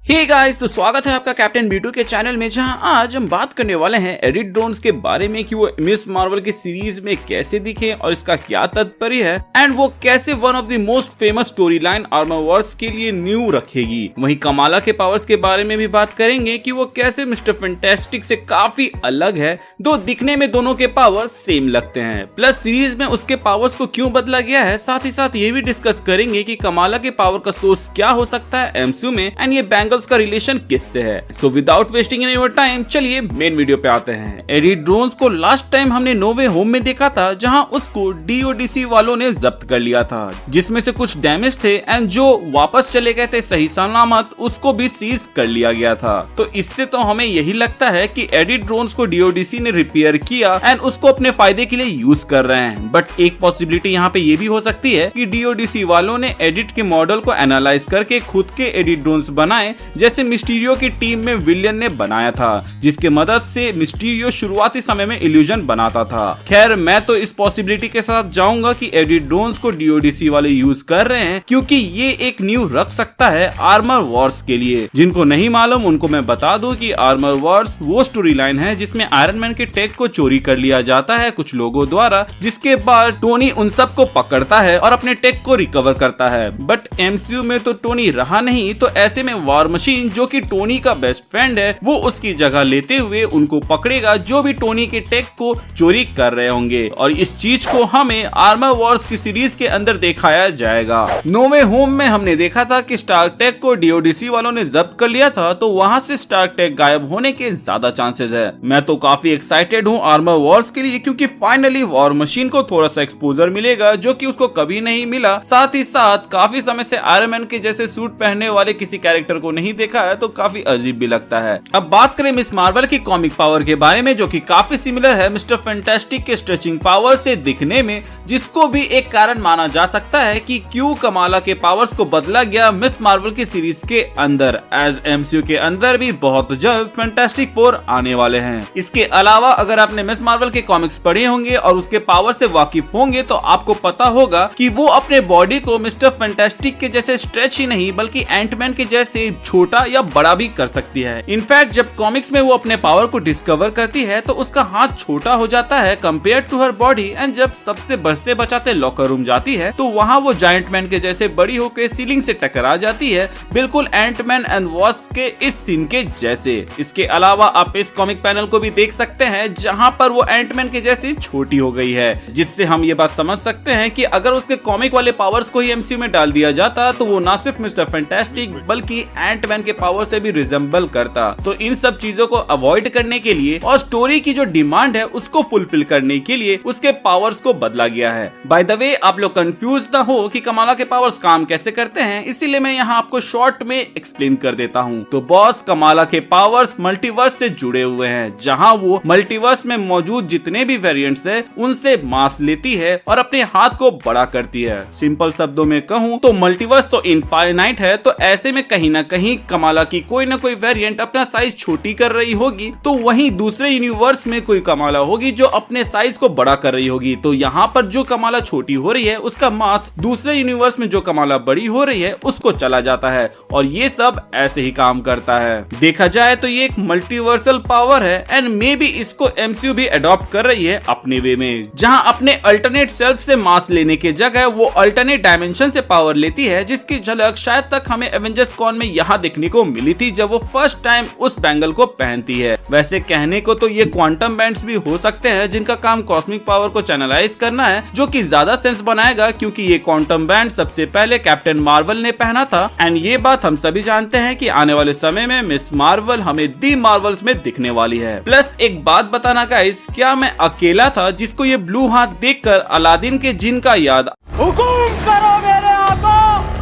Hey guys, तो स्वागत है आपका कैप्टन B2 के चैनल में, जहां आज हम बात करने वाले हैं एडिट ड्रोन्स के बारे में कि वो मिस मार्वल की सीरीज में कैसे दिखे और इसका क्या तात्पर्य है एंड वो कैसे one of the most famous story line Armor Wars के लिए न्यू रखेगी। वहीं कमाला के पावर्स के बारे में भी बात करेंगे कि वो कैसे मिस्टर फैंटास्टिक से काफी अलग है, दो दिखने में दोनों के पावर्स सेम लगते हैं। प्लस सीरीज में उसके पावर्स को क्यों बदला गया है, साथ ही साथ ये भी डिस्कस करेंगे कि कमाला के पावर का सोर्स क्या हो सकता है एमसीयू में एंड ये बैंगल्स का रिलेशन किससे है। So without wasting any your time, चलिए मेन वीडियो पे आते हैं। एडिट ड्रोन्स को लास्ट टाइम हमने नो वे होम में देखा था, जहां उसको डीओडीसी वालों ने जब्त कर लिया था, जिसमें से कुछ डैमेज थे एंड जो वापस चले गए थे सही सलामत उसको भी सीज कर लिया गया था। तो इससे तो हमें यही लगता है कि एडिट ड्रोन्स को डीओडीसी ने रिपेयर किया एंड उसको अपने फायदे के लिए यूज कर रहे हैं। बट एक पॉसिबिलिटी यहाँ पे ये भी हो सकती है कि डीओडीसी वालों ने एडिट के मॉडल को एनालाइज करके खुद के एडिट ड्रोन्स बनाए, जैसे मिस्टीरियो की टीम में विलियन ने बनाया था, जिसके मदद से मिस्टीरियो शुरुआती समय में इल्यूजन बनाता था। खैर, मैं तो इस पॉसिबिलिटी के साथ जाऊंगा कि एडिट ड्रोन्स को डीओडीसी वाले यूज कर रहे हैं, क्योंकि ये एक न्यू रख सकता है आर्मर वॉर्स के लिए। जिनको नहीं मालूम उनको मैं बता दूं कि आर्मर वॉर्स वो स्टोरी लाइन है जिसमें आयरन मैन के टेक को चोरी कर लिया जाता है कुछ लोगों द्वारा, जिसके बाद टोनी उन सब को पकड़ता है और अपने टेक को रिकवर करता है। बट एमसीयू में तो टोनी रहा नहीं, तो ऐसे में वॉर मशीन जो कि टोनी का बेस्ट फ्रेंड है वो उसकी जगह लेते हुए उनको पकड़ेगा जो भी टोनी के टेक को चोरी कर रहे होंगे, और इस चीज को हमें आर्मर वॉर्स की सीरीज के अंदर दिखाया जाएगा। नो वे होम में हमने देखा था कि स्टार्क टेक को डीओडीसी वालों ने जब्त कर लिया था, तो वहां से स्टार्क टेक गायब होने के ज्यादा चांसेस है। मैं तो काफी एक्साइटेड हूँ आर्मर वॉर्स के लिए, क्योंकि फाइनली वॉर मशीन को थोड़ा सा एक्सपोजर मिलेगा जो कि उसको कभी नहीं मिला। साथ ही साथ काफी समय से आयरन मैन के जैसे सूट पहनने वाले किसी कैरेक्टर को नहीं देखा है, तो काफी अजीब भी लगता है। अब बात करें मिस मार्वल की कॉमिक पावर के बारे में, जो कि काफी सिमिलर है मिस्टर फैंटास्टिक के स्ट्रेचिंग पावर से दिखने में, जिसको भी एक कारण माना जा सकता है कि क्यों कमाला के पावर्स को बदला गया मिस मार्वल की सीरीज के अंदर। एज एमसीयू के अंदर भी बहुत जल्द फैंटास्टिक फोर आने वाले हैं। इसके अलावा अगर आपने मिस मार्वल के कॉमिक्स पढ़े होंगे और उसके पावर से वाकिफ होंगे, तो आपको पता होगा कि वो अपने बॉडी को मिस्टर फैंटास्टिक के जैसे स्ट्रेच ही नहीं बल्कि एंटमैन के जैसे छोटा या बड़ा भी कर सकती है। इनफैक्ट जब कॉमिक्स में वो अपने पावर को डिस्कवर करती है तो उसका हाथ छोटा हो जाता है कंपेयर टू हर बॉडी, एंड जब सबसे बचते बचाते लॉकर रूम जाती है तो वहाँ वो जायंट मैन के जैसे बड़ी होकर सीलिंग से टकरा जाती है, बिल्कुल एंटमैन एंड वास्प के इस सीन के जैसे। इसके अलावा आप इस कॉमिक पैनल को भी देख सकते हैं जहाँ पर वो एंटमैन के जैसी छोटी हो गई है, जिससे हम ये बात समझ सकते हैं कि अगर उसके कॉमिक वाले पावर्स को ही एमसीयू में डाल दिया जाता तो वो ना सिर्फ मिस्टर फैंटास्टिक बल्कि एंटमैन के पावर से भी रिजेंबल करता। तो इन सब चीजों को अवॉइड करने के लिए और स्टोरी की जो डिमांड है उसको फुलफिल करने के लिए उसके पावर्स को बदला गया है। बाय द वे, आप लोग कंफ्यूज ना हो कि कमाला के पावर्स काम कैसे करते हैं, इसीलिए मैं यहाँ आपको शॉर्ट में एक्सप्लेन कर देता हूँ। तो बॉस, कमाला के पावर्स मल्टीवर्स से जुड़े हुए हैं, जहाँ वो मल्टीवर्स में मौजूद जितने भी वेरिएंट्स है उनसे मास लेती है और अपने हाथ को बड़ा करती है। सिंपल शब्दों में कहूँ तो मल्टीवर्स तो इनफाइनाइट है, तो ऐसे में कहीं ना कहीं कमाला की कोई ना कोई वेरिएंट अपना साइज छोटी कर रही होगी, तो वहीं दूसरे यूनिवर्स में कोई कमाला होगी जो अपने साइज को बड़ा कर रही होगी। तो यहाँ पर जो कमाला छोटी हो रही है उसका मास दूसरे यूनिवर्स में जो कमाला बड़ी हो रही है उसको चला जाता है, और ये सब ऐसे ही काम करता है। देखा जाए तो ये एक मल्टीवर्सल पावर है एंड मे बी इसको एमसीयू भी अडॉप्ट कर रही है अपने वे में, जहाँ अपने अल्टरनेट सेल्फ से मास लेने के जगह वो अल्टरनेट डायमेंशन से पावर लेती है, जिसकी झलक शायद तक हमें एवेंजर्स कॉन में यहाँ देखने को मिली थी जब वो फर्स्ट टाइम उस बैंगल को पहनती है। वैसे कहने को तो ये क्वांटम बैंड्स भी हो सकते हैं जिनका काम कॉस्मिक पावर को चैनलाइज करना है, जो कि ज्यादा सेंस बनाएगा क्योंकि ये क्वांटम बैंड सबसे पहले कैप्टन मार्वल ने पहना था। एंड ये बात हम सभी जानते हैं कि आने वाले समय में मिस मार्वल हमें दी मार्वल्स में दिखने वाली है। प्लस एक बात बताना गाइस, क्या मैं अकेला था जिसको ये ब्लू हाथ देखकर अलादीन के जिन का याद? हुकुम करो मेरे आका।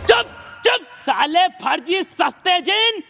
चुप चुप साले फर्जी सस्ते जिन।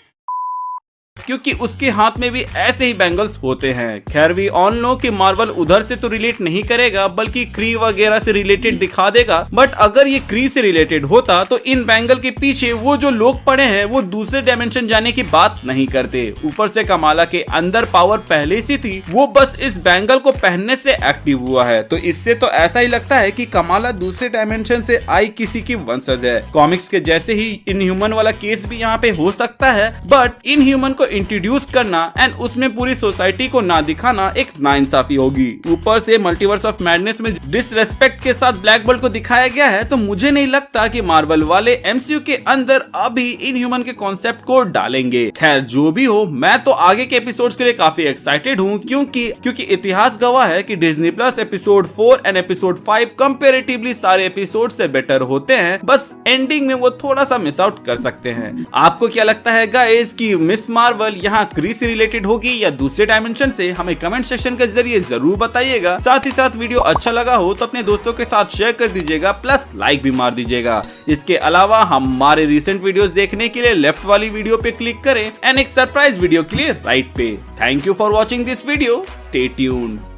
क्योंकि उसके हाथ में भी ऐसे ही बैंगल्स होते हैं। खैर वी ऑल नो कि मार्वल उधर से तो रिलेट नहीं करेगा बल्कि क्री वगैरह से रिलेटेड दिखा देगा, बट अगर ये क्री से रिलेटेड होता तो इन बैंगल के पीछे वो जो लोग पड़े हैं वो दूसरे डायमेंशन जाने की बात नहीं करते। ऊपर से कमाला के अंदर पावर पहले से थी, वो बस इस बैंगल को पहनने से एक्टिव हुआ है। तो इससे तो ऐसा ही लगता है कि कमाला दूसरे डायमेंशन से आई किसी की वंशज है। कॉमिक्स के जैसे ही इनह्यूमन वाला केस भी यहाँ पे हो सकता है, बट इनह्यूमन को इंट्रोड्यूस करना एंड उसमें पूरी सोसाइटी को ना दिखाना एक नाइंसाफी होगी। ऊपर से मल्टीवर्स ऑफ मैडनेस में डिसरेस्पेक्ट के साथ ब्लैक बोल्ट को दिखाया गया है, तो मुझे नहीं लगता कि मार्वल वाले एमसीयू के अंदर अभी इनह्यूमन के कॉन्सेप्ट को डालेंगे। खैर जो भी हो, मैं तो आगे के एपिसोड्स के लिए काफी एक्साइटेड हूँ, क्योंकि इतिहास गवाह है कि Disney plus episode 4 and episode 5 comparatively सारे एपिसोड से बेटर होते हैं, बस एंडिंग में वो थोड़ा सा मिस आउट कर सकते हैं। आपको क्या लगता है गाइस कि मिस मार्वल यहाँ क्री से रिलेटेड होगी या दूसरे डायमेंशन से? हमें कमेंट सेक्शन के जरिए जरूर बताइएगा। साथ ही साथ वीडियो अच्छा लगा हो तो अपने दोस्तों के साथ शेयर कर दीजिएगा, प्लस लाइक भी मार दीजिएगा। इसके अलावा हमारे रिसेंट वीडियोस देखने के लिए लेफ्ट वाली वीडियो पे क्लिक करें एंड एक सरप्राइज वीडियो के लिए राइट पे। Thank you for watching this video, stay tuned.